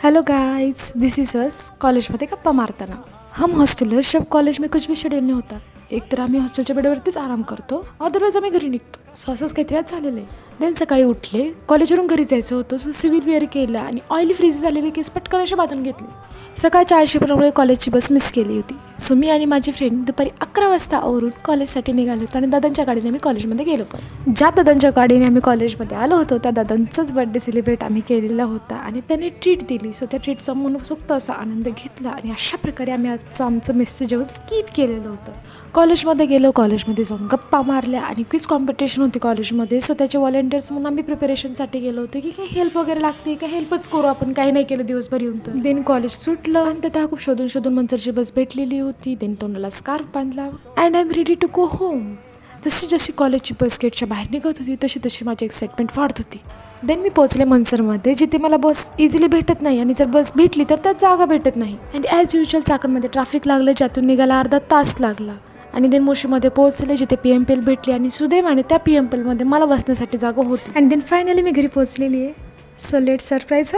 Hello guys, this is अस कॉलेजमध्ये गप्पा मारताना. हम हॉस्टेलर्स जब कॉलेज में कुछ भी शेड्यूल नाही होता. एक तर आम्ही हॉस्टेलच्या बेडवरतीच आराम करतो, अदरवाईज आम्ही घरी निघतो. सो असंच काहीतरी आज झालेलं आहे. देन सकाळी उठले, कॉलेजवरून घरी जायचं होतं. सो सिव्हिल वेअर केलं आणि ऑइली फ्रीज झालेली केस पटकन अशी बांधून घेतली. सकाळच्या 8:00 कॉलेजची बस मिस केली होती. सो मी आणि माझी फ्रेंड दुपारी 11 वाजता आवरून कॉलेजसाठी निघालो होतो आणि दादांच्या गाडीने आम्ही कॉलेजमध्ये गेलो. पण ज्या दादांच्या गाडीने आम्ही कॉलेजमध्ये आलो होतो त्या दादांचाच बर्थडे सेलिब्रेट आम्ही केलेला होता आणि त्यांनी ट्रीट दिली. सो त्या ट्रीटचा मनसोक्त असा आनंद घेतला आणि अशा प्रकारे आम्ही आमचं मेसचं जेवण स्किप केलेलं होतं. कॉलेजमध्ये गेलो, कॉलेजमध्ये जाऊन गप्पा मारल्या आणि क्विज कॉम्पिटिशन होती कॉलेजमध्ये. सो त्याचे व्हॉलेंटियर्स म्हणून आम्ही प्रिपरेशनसाठी गेलो होतो की काही हेल्प वगैरे लागते का, हेल्पच करू आपण, काही नाही केलं दिवसभर येऊन. तर देन कॉलेज सुटलं आणि त्या खूप शोधून मंचरची बस भेटलेली होती. देन तोंडाला स्कार्फ बांधला and I am ready to go home. जशी जशी कॉलेजची बस गेटच्या बाहेर निघत होती तशी तशी माझी एक्साइटमेंट वाढत होती. देन मी पोहोचले मनसरमध्ये, जिथे मला बस इझिली भेटत नाही आणि जर बस भेटली तर त्यात जागा भेटत नाही. अँड ॲज युजल चाकणमध्ये ट्रॅफिक लागलं, ज्यातून निघायला अर्धा तास लागला. आणि देन मोशीमध्ये पोहोचले, जिथे PMPL भेटली आणि सुदैवाने त्या PMPLमध्ये मला बसण्यासाठी जागा होती. अँड देन फायनली मी घरी पोहोचलेली आहे. So let surprise.